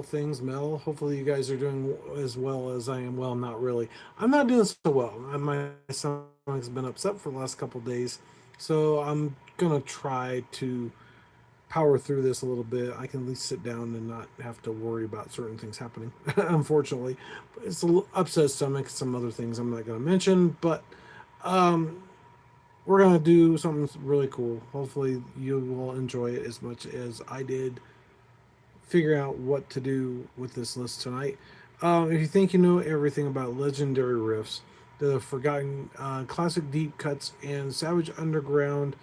all things metal. Hopefully, you guys are doing as well as I am. Well, not really. I'm not doing so well. My stomach's been upset for the last couple days, so I'm gonna try to power through this a little bit. I can at least sit down and not have to worry about certain things happening. Unfortunately, but it's a little upset stomach. Some other things I'm not gonna mention, but um, we're gonna do something really cool. Hopefully, you will enjoy it as much as I did figure out what to do with this list tonight. If you think you know everything about legendary riffs, the forgotten classic deep cuts, and Savage Underground,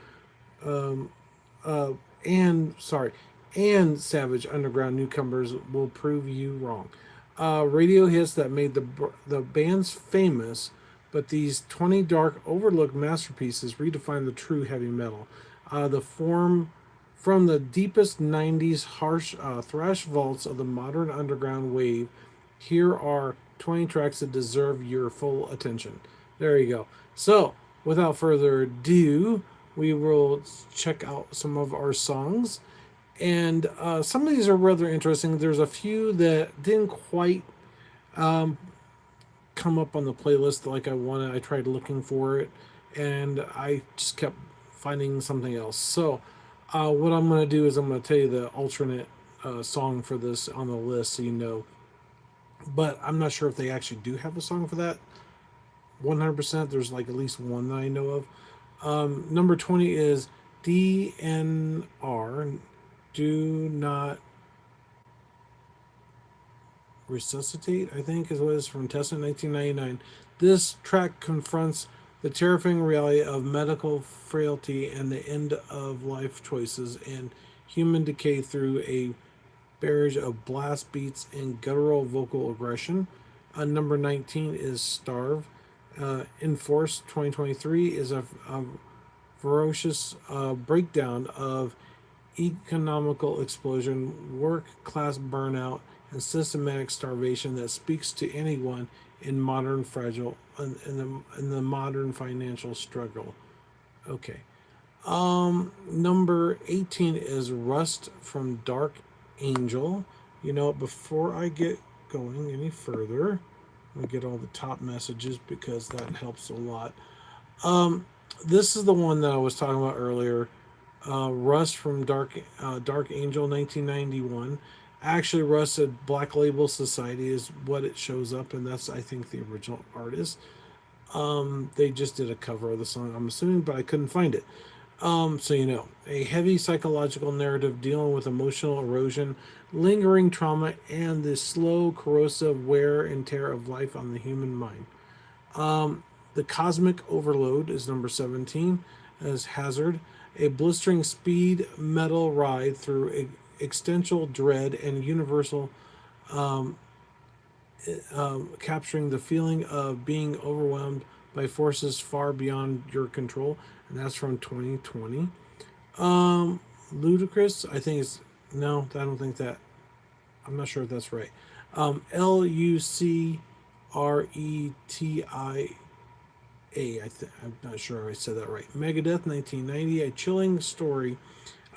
um, uh, and sorry, and Savage Underground newcomers will prove you wrong. Radio hits that made the bands famous, but these 20 dark, overlooked masterpieces redefine the true heavy metal. The form from the deepest 90s harsh thrash vaults of the modern underground wave, here are 20 tracks that deserve your full attention. There you go. So, without further ado, we will check out some of our songs. And some of these are rather interesting. There's a few that didn't quite come up on the playlist like I wanted. I tried looking for it, and I just kept finding something else. So, what I'm going to do is I'm going to tell you the alternate song for this on the list so you know. But I'm not sure if they actually do have a song for that. 100%. There's like at least one that I know of. Number 20 is DNR. Do not resuscitate, I think is what it is, from Tesla 1999. This track confronts the terrifying reality of medical frailty and the end of life choices and human decay through a barrage of blast beats and guttural vocal aggression. Number 19 is Starve. Enforce 2023 is a ferocious breakdown of economical explosion, work class burnout, and systematic starvation that speaks to anyone in modern fragile in the modern financial struggle. Okay. Number 18 is Rust from Dark Angel. You know, before I get going any further, I'm gonna get all the top messages because that helps a lot. Um, this is the one that I was talking about earlier. Rust from Dark Angel 1991. Actually, Rust at Black Label Society is what it shows up, and that's I think the original artist. They just did a cover of the song, I'm assuming, but I couldn't find it. So you know, a heavy psychological narrative dealing with emotional erosion, lingering trauma, and the slow, corrosive wear and tear of life on the human mind. The Cosmic Overload is number 17 as Hazard, a blistering speed metal ride through existential dread and universal, capturing the feeling of being overwhelmed by forces far beyond your control, and that's from 2020. Ludicrous, I think it's no, I don't think that. I'm not sure if that's right. Lucretia. I'm not sure I said that right. Megadeth, 1990, a chilling story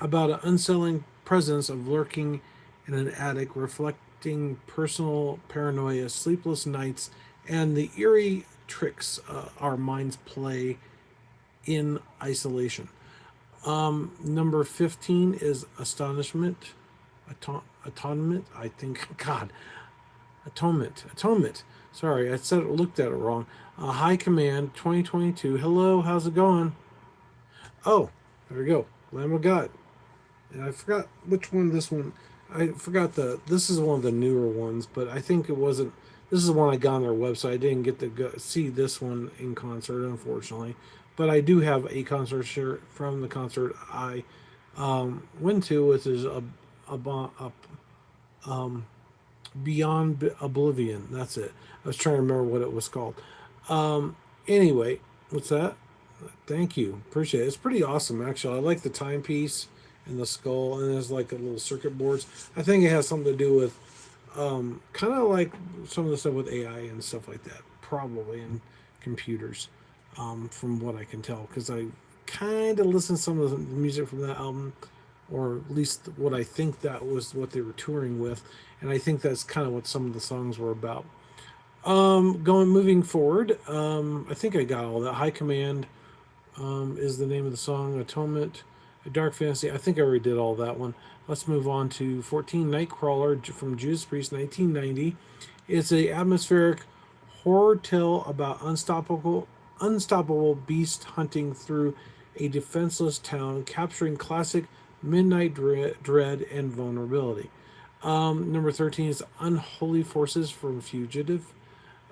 about an unsettling presence of lurking in an attic, reflecting personal paranoia, sleepless nights, and the eerie tricks our minds play in isolation. Number 15 is Astonishment. Atonement, I think. God, Atonement. Sorry, I said looked at it wrong. High Command 2022. Hello, how's it going? Oh, there we go. Lamb of God. And I forgot which one this one. I forgot this is one of the newer ones, but I think it wasn't. This is the one I got on their website. I didn't get to see this one in concert, unfortunately. But I do have a concert shirt from the concert I went to, which is a Beyond Oblivion. That's it. I was trying to remember what it was called. Anyway, what's that? Thank you. Appreciate it. It's pretty awesome, actually. I like the timepiece and the skull, and there's like a little circuit boards. I think it has something to do with kind of like some of the stuff with AI and stuff like that, probably, and computers, from what I can tell, because I kind of listen to some of the music from that album. or at least what I think that was what they were touring with, and I think that's kind of what some of the songs were about. Going moving forward, I think I got all that. High Command is the name of the song. Atonement, A Dark Fantasy. I think I already did all that one. Let's move on to 14, Nightcrawler from Judas Priest, 1990. It's a atmospheric horror tale about unstoppable beast hunting through a defenseless town, capturing classic midnight dread and vulnerability. Number 13 is Unholy Forces from Fugitive.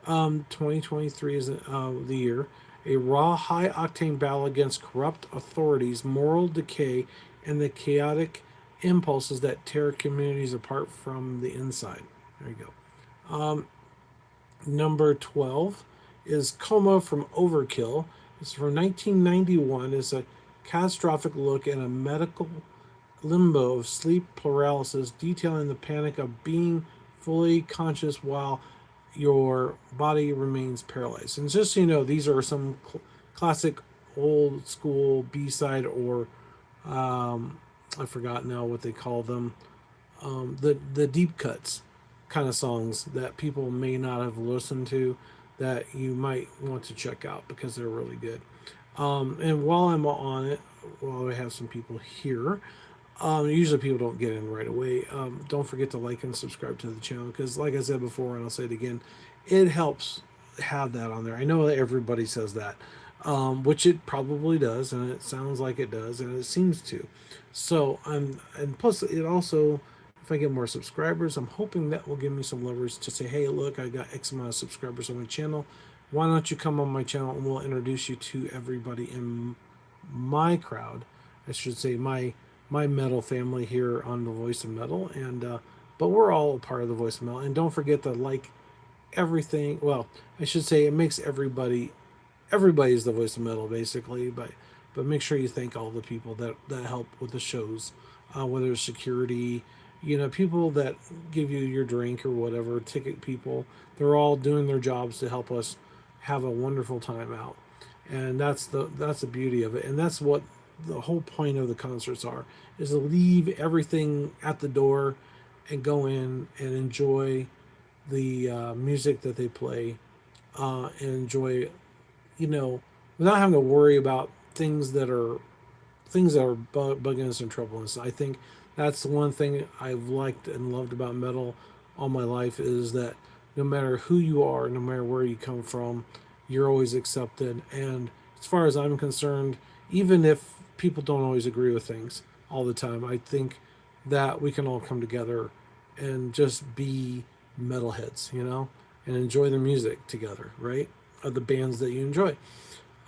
2023 is the year. A raw, high octane battle against corrupt authorities, moral decay, and the chaotic impulses that tear communities apart from the inside. There you go. Number 12 is Coma from Overkill. It's from 1991. It's a catastrophic look at a medical limbo of sleep paralysis, detailing the panic of being fully conscious while your body remains paralyzed. And just so you know, these are some classic old school B-side, or I forgot now what they call them, the deep cuts kind of songs that people may not have listened to, that you might want to check out because they're really good. And while I'm on it, while I have some people here, usually people don't get in right away. Don't forget to like and subscribe to the channel because, like I said before, and I'll say it again, it helps have that on there. I know that everybody says that, which it probably does, and it sounds like it does, and it seems to. So and plus it also, if I get more subscribers, I'm hoping that will give me some leverage to say, hey, look, I got X amount of subscribers on my channel. Why don't you come on my channel and we'll introduce you to everybody in my crowd? I should say my metal family here on the Voice of Metal, and but we're all a part of the Voice of Metal. And don't forget to like everything. Well, I should say it makes everybody's the Voice of Metal basically, but make sure you thank all the people that help with the shows, whether it's security, people that give you your drink or whatever, ticket people. They're all doing their jobs to help us have a wonderful time out, and that's the beauty of it, and that's what the whole point of the concerts is to leave everything at the door and go in and enjoy the music that they play, and enjoy, without having to worry about things that are bugging us in trouble. And so I think that's the one thing I've liked and loved about metal all my life, is that no matter who you are, no matter where you come from, you're always accepted. And as far as I'm concerned, even if people don't always agree with things all the time, I think that we can all come together and just be metalheads, and enjoy the music together, right? Of the bands that you enjoy.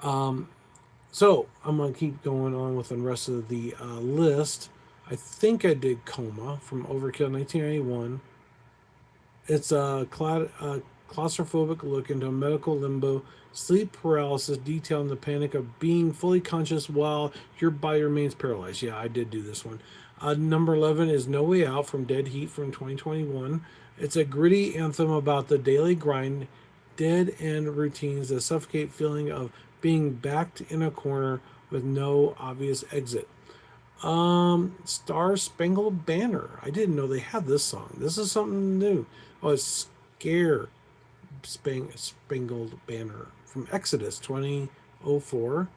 So I'm gonna keep going on with the rest of the list. I think I did Coma from Overkill 1991. It's a claustrophobic look into a medical limbo, sleep paralysis, detailing the panic of being fully conscious while your body remains paralyzed. Yeah, I did do this one. Number 11 is No Way Out from Dead Heat from 2021. It's a gritty anthem about the daily grind, dead end routines, the suffocate feeling of being backed in a corner with no obvious exit. Star Spangled Banner. I didn't know they had this song. This is something new. Oh, it's Scare Spangled Banner from Exodus 2004,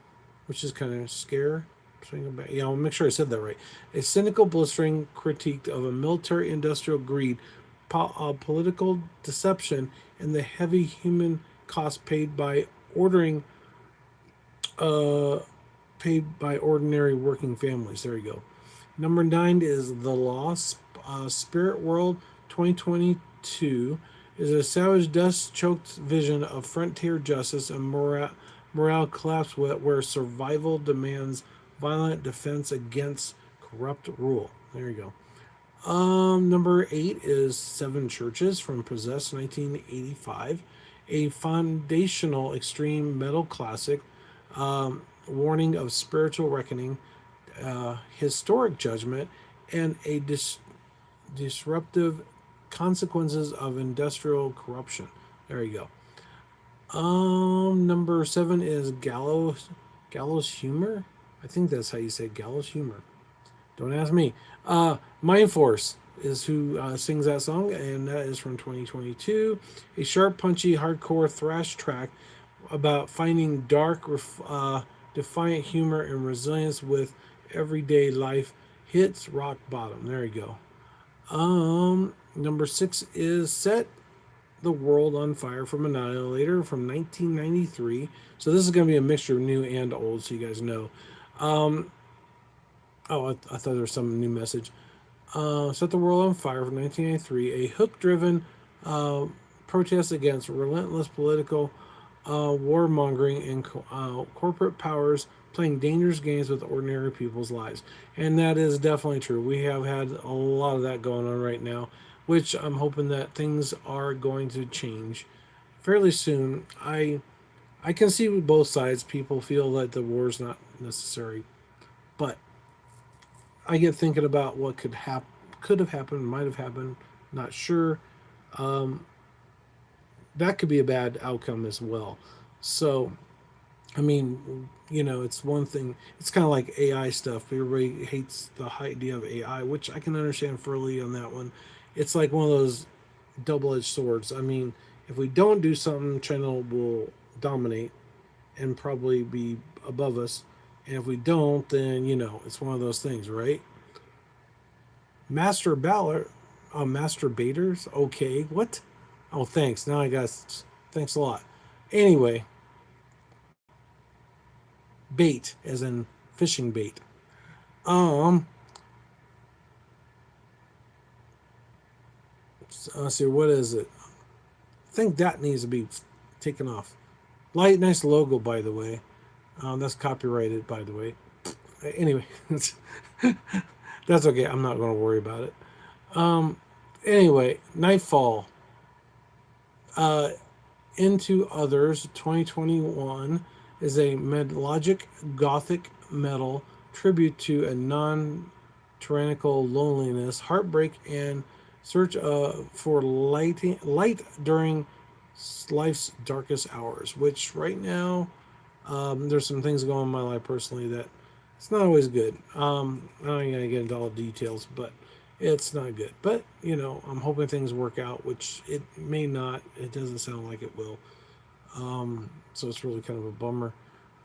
which is kind of Scare Spangled Banner. Yeah, I'll make sure I said that right. A cynical, blistering critique of a military-industrial greed, political deception, and the heavy human cost uh, paid by ordinary working families. There you go. Number 9 is The Lost Spirit World 2022 is a savage, dust-choked vision of frontier justice and morale collapse where survival demands violent defense against corrupt rule. There you go. Number 8 is Seven Churches from Possessed 1985, a foundational extreme metal classic, warning of spiritual reckoning, historic judgment, and a disruptive consequences of industrial corruption. There you go. Number 7 is Gallows Humor. I think that's how you say Gallows Humor. Don't ask me. Mind Force is who sings that song, and that is from 2022. A sharp, punchy, hardcore thrash track about finding dark, defiant humor and resilience with everyday life hits rock bottom. There you go. Number six is Set the World on Fire from Annihilator from 1993. So this is going to be a mixture of new and old, so you guys know. Um, I thought there was some new message. Set the World on Fire from 1993, a hook-driven uh, protest against relentless political warmongering and corporate powers playing dangerous games with ordinary people's lives. And that is definitely true. We have had a lot of that going on right now, which I'm hoping that things are going to change fairly soon. I can see with both sides. People feel that the war is not necessary, but I get thinking about what could have happened, might have happened, not sure. Um, that could be a bad outcome as well. So, I mean, it's one thing. It's kind of like AI stuff. Everybody hates the idea of AI, which I can understand fully on that one. It's like one of those double-edged swords. I mean, if we don't do something, China will dominate and probably be above us. And if we don't, then it's one of those things, right? Master Baller, masturbators. Okay, what? Oh, thanks. Now I got. Thanks a lot. Anyway, bait, as in fishing bait. Um, let's see, what is it? I think that needs to be taken off. Light, nice logo, by the way. That's copyrighted, by the way. Anyway, that's okay. I'm not going to worry about it. Um, anyway, Nightfall. Uh, Into Others 2021 is a melodic gothic metal tribute to a non tyrannical loneliness, heartbreak, and search for light during life's darkest hours. Which right now, there's some things going on in my life personally that it's not always good. I'm not gonna get into all the details, but it's not good. But I'm hoping things work out, which it may not. It doesn't sound like it will. So it's really kind of a bummer.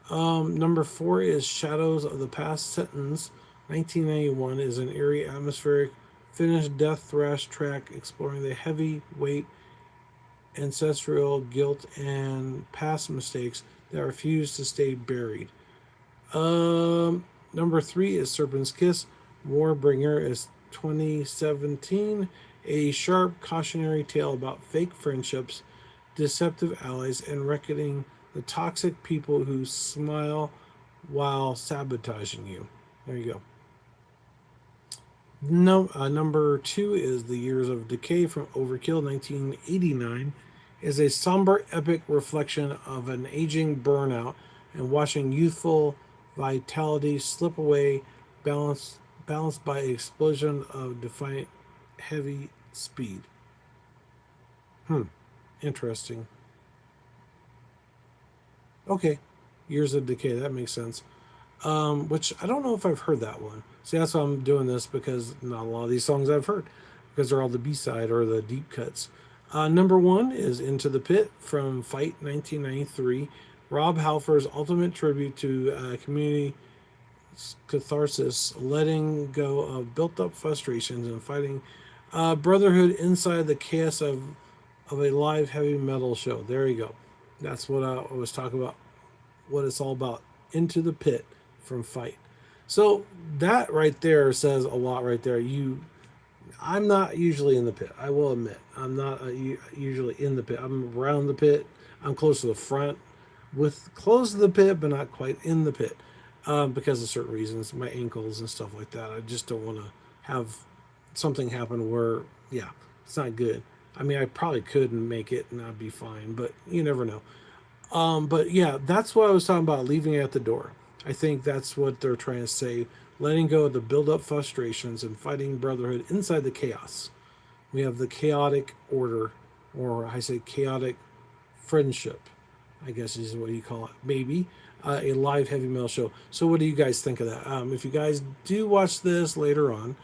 Number four is Shadows of the Past Sentence. 1991 is an eerie, atmospheric, Finnish death thrash track exploring the heavy weight, ancestral guilt, and past mistakes that refuse to stay buried. Number three is Serpent's Kiss. Warbringer is 2017, a sharp cautionary tale about fake friendships, deceptive allies, and reckoning the toxic people who smile while sabotaging you. There you go. No, number two is The Years of Decay from Overkill 1989, is a somber epic reflection of an aging burnout and watching youthful vitality slip away, balanced by an explosion of defiant heavy speed. Hmm, interesting. Okay, Years of Decay, that makes sense. Which I don't know if I've heard that one. See, that's why I'm doing this, because not a lot of these songs I've heard, because they're all the B side or the deep cuts. Number one is Into the Pit from Fight 1993, Rob Halford's ultimate tribute to community catharsis, letting go of built up frustrations and fighting brotherhood inside the chaos of a live heavy metal show. There you go. That's what I was talking about, what it's all about. Into the Pit from Fight. So that right there says a lot right there. I'm not usually in the pit. I will admit, I'm not usually in the pit. I'm around the pit. I'm close to the front, with close to the pit, but not quite in the pit, because of certain reasons, my ankles and stuff like that. I just don't want to have something happen where, yeah, it's not good. I mean, I probably could make it and I'd be fine, but you never know. But yeah, that's what I was talking about, leaving it at the door. I think that's what they're trying to say. Letting go of the build up frustrations and fighting brotherhood inside the chaos. We have the chaotic order, or I say chaotic friendship. I guess is what you call it, maybe a live heavy metal show. So, what do you guys think of that? If you guys do watch this later on,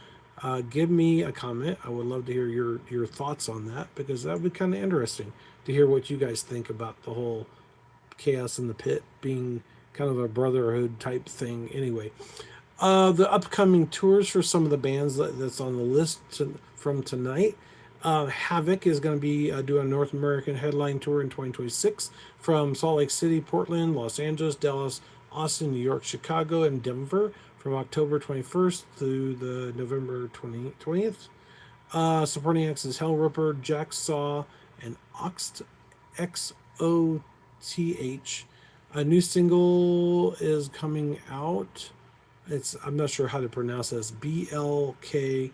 give me a comment. I would love to hear your thoughts on that because that would be kind of interesting to hear what you guys think about the whole chaos in the pit being kind of a brotherhood type thing. Anyway, the upcoming tours for some of the bands that's on the list from tonight. Havoc is going to be doing a North American headline tour in 2026 from Salt Lake City, Portland, Los Angeles, Dallas, Austin, New York, Chicago, and Denver from October 21st through the November 20th. Supporting acts is Hell Ripper, Jacksaw, and XOTH. A new single is coming out. I'm not sure how to pronounce this. BLKIIBLK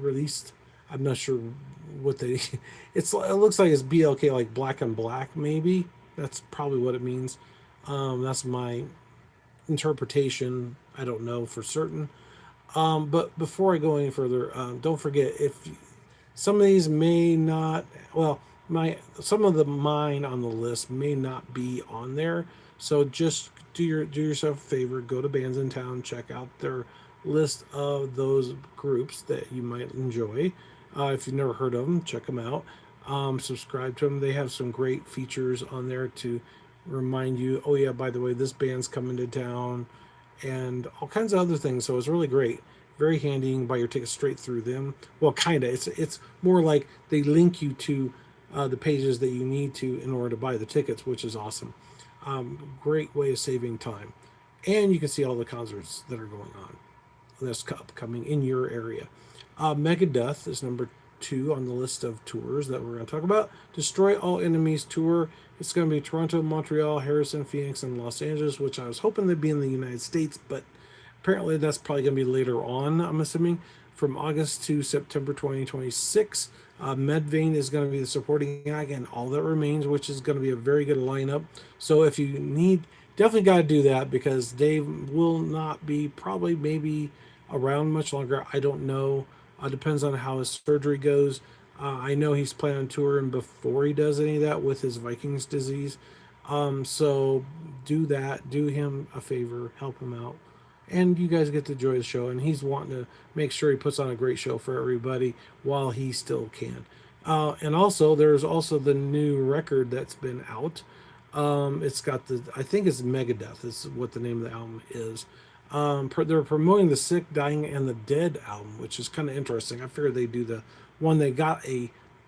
released. I'm not sure what they. It looks like it's BLK like black and black maybe. That's probably what it means. That's my interpretation. I don't know for certain. But before I go any further, don't forget if some of these may not. Well, my some of the mine on the list may not be on there. So just do yourself a favor. Go to Bands in Town. Check out their list of those groups that you might enjoy. If you've never heard of them, check them out. Subscribe to them. They have some great features on there to remind you. Oh yeah, by the way, this band's coming to town, and all kinds of other things. So it's really great. Very handy. You can buy your tickets straight through them. Well, kind of. It's more like they link you to the pages that you need to in order to buy the tickets, which is awesome. Great way of saving time, and you can see all the concerts that are going on this upcoming in your area. Megadeth is number 2 on the list of tours that we're going to talk about. Destroy All Enemies tour. It's going to be Toronto, Montreal, Harrison, Phoenix, and Los Angeles, which I was hoping they'd be in the United States, but apparently that's probably going to be later on, I'm assuming, from August to September 2026. Medvein is going to be the supporting act, and All That Remains, which is going to be a very good lineup. So if you need, definitely got to do that because Dave will not be probably maybe around much longer. I don't know. Depends on how his surgery goes. I know he's planning on touring before he does any of that with his Vikings disease. So do that. Do him a favor. Help him out. And you guys get to enjoy the show. And he's wanting to make sure he puts on a great show for everybody while he still can. And also, there's also the new record that's been out. It's got I think it's Megadeth is what the name of the album is. They're promoting the Sick, Dying, and the Dead album, which is kind of interesting. I figured they do the one they got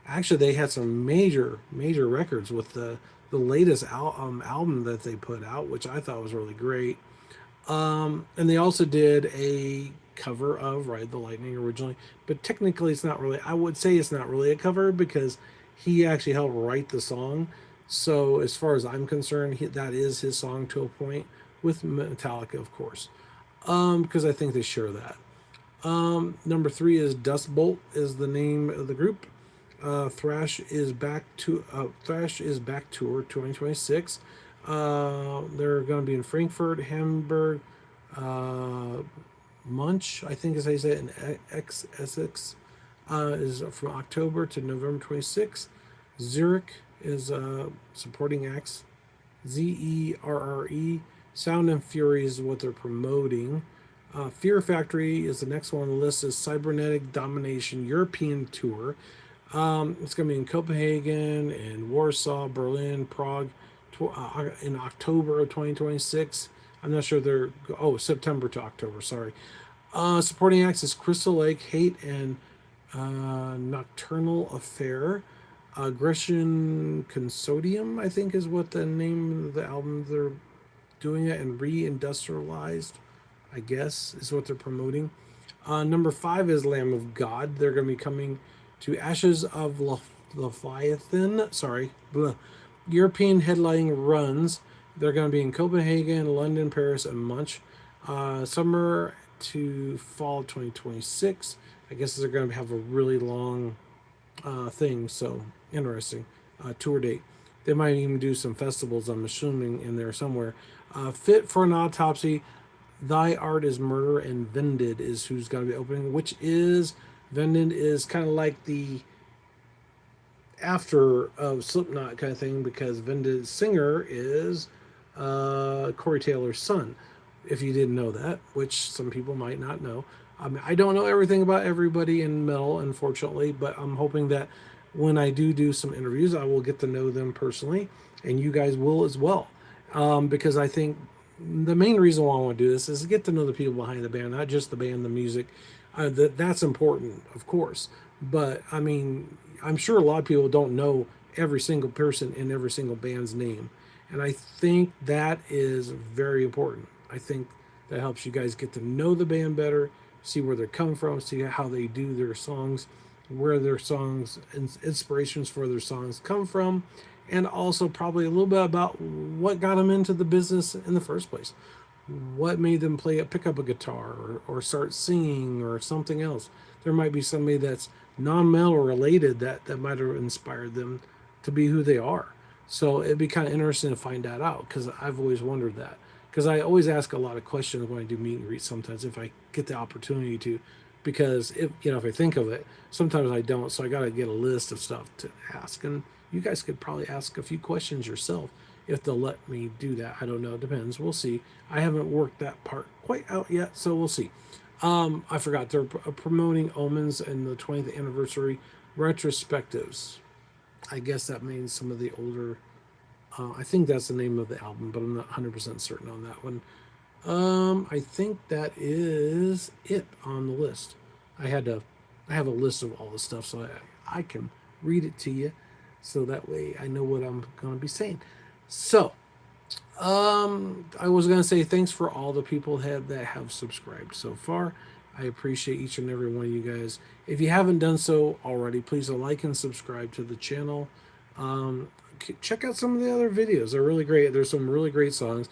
actually they had some major records with the latest album that they put out, which I thought was really great. And they also did a cover of Ride the Lightning originally, but technically it's not really. I would say it's not really a cover because he actually helped write the song. So as far as I'm concerned, that is his song to a point with Metallica, of course, because I think they share that. Number 3 is Dust Bolt is the name of the group. Thrash is back tour 2026. They're going to be in Frankfurt, Hamburg, Munch, I think is how you say it, in Essex, is from October to November 26th. Zurich is supporting acts. Zerre. Sound and Fury is what they're promoting. Fear Factory is the next one on the list. Is Cybernetic Domination European Tour. It's going to be in Copenhagen and Warsaw, Berlin, Prague in October of 2026. I'm not sure September to October, sorry. Supporting acts is Crystal Lake, Hate, and Nocturnal Affair. Aggression Consortium, I think is what the name of the album they're doing it, and Reindustrialized, I guess, is what they're promoting. Number 5 is Lamb of God. They're going to be coming to Ashes of Leviathan. Sorry. Blah. European headlining runs. They're going to be in Copenhagen, London, Paris, and Munch. Summer to fall 2026. I guess they're going to have a really long thing. So interesting. Tour date. They might even do some festivals, I'm assuming, in there somewhere. Fit for an Autopsy. Thy Art is Murder, and Vended is who's going to be opening, which is Vended is kind of like after Slipknot kind of thing, because Vinda's singer is Corey Taylor's son. If you didn't know that, which some people might not know. I mean, I don't know everything about everybody in metal, unfortunately, but I'm hoping that when I do some interviews, I will get to know them personally, and you guys will as well. Because I think the main reason why I want to do this is to get to know the people behind the band, not just the band, the music. That's important, of course. But I mean, I'm sure a lot of people don't know every single person in every single band's name. And I think that is very important. I think that helps you guys get to know the band better, see where they're coming from, see how they do their songs, where their songs, inspirations for their songs come from, and also probably a little bit about what got them into the business in the first place. What made them pick up a guitar, or start singing, or something else. There might be somebody that's non-metal related that might have inspired them to be who they are. So it'd be kind of interesting to find that out, because I've always wondered that. Because I always ask a lot of questions when I do meet and greets sometimes, if I get the opportunity to. Because if I think of it, sometimes I don't. So I got to get a list of stuff to ask. And you guys could probably ask a few questions yourself if they'll let me do that. I don't know. It depends. We'll see. I haven't worked that part quite out yet, so we'll see. I forgot, they're promoting Omens and the 20th anniversary retrospectives. I guess that means some of the older. I think that's the name of the album, but I'm not 100% certain on that one. I think that is it on the list. I had to. I have a list of all the stuff, so I can read it to you, so that way I know what I'm going to be saying. So, I was gonna say thanks for all the people that have subscribed so far. I appreciate each and every one of you guys. If you haven't done so already, please like and subscribe to the channel. Um, Check out some of the other videos; they're really great. There's some really great songs,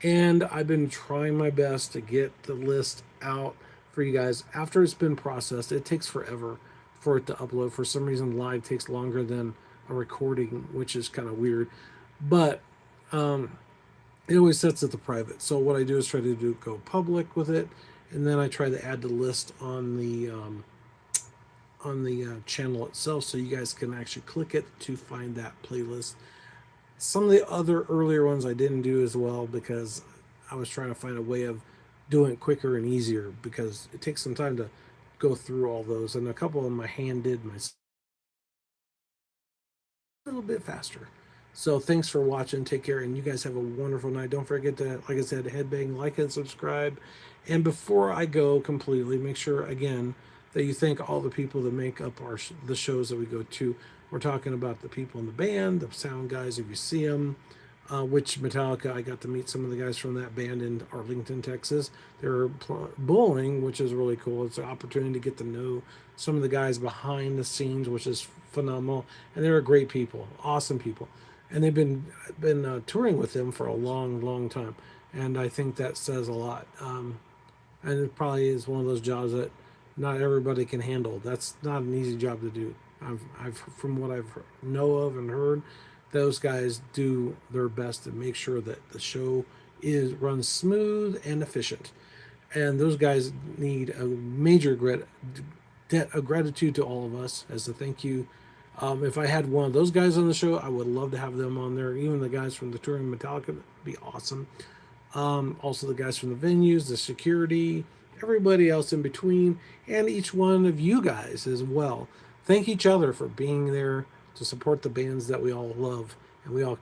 and I've been trying my best to get the list out for you guys. After it's been processed, it takes forever for it to upload. For some reason, live takes longer than a recording, which is kind of weird. But um, it always sets it to private. So what I do is try to go public with it, and then I try to add the list on the channel itself, so you guys can actually click it to find that playlist. Some of the other earlier ones I didn't do as well, because I was trying to find a way of doing it quicker and easier, because it takes some time to go through all those, and a couple of them I hand did myself a little bit faster. So thanks for watching. Take care, and you guys have a wonderful night. Don't forget to, like I said, headbang, like, and subscribe. And before I go completely, make sure again that you thank all the people that make up the shows that we go to. We're talking about the people in the band, the sound guys, if you see them. Which Metallica, I got to meet some of the guys from that band in Arlington, Texas. They're bowling, which is really cool. It's an opportunity to get to know some of the guys behind the scenes, which is phenomenal. And they're great people, awesome people, and they've been touring with them for a long time. And I think that says a lot. And it probably is one of those jobs that not everybody can handle. That's not an easy job to do. I've from what I've know of and heard, those guys do their best to make sure that the show is runs smooth and efficient. And those guys need a major debt of gratitude to all of us as a thank you. If I had one of those guys on the show, I would love to have them on there. Even the guys from the touring Metallica would be awesome. Also the guys from the venues, the security, everybody else in between, and each one of you guys as well. Thank each other for being there to support the bands that we all love and we all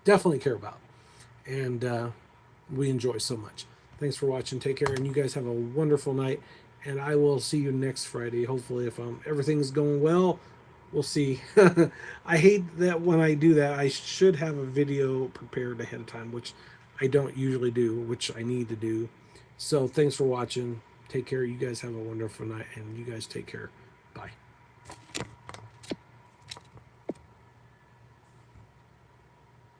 definitely care about, and we enjoy so much. Thanks for watching. Take care, and you guys have a wonderful night. And I will see you next Friday. Hopefully, if everything's going well, we'll see. I hate that when I do that. I should have a video prepared ahead of time, which I don't usually do, which I need to do. So thanks for watching. Take care. You guys have a wonderful night, and you guys take care. Bye.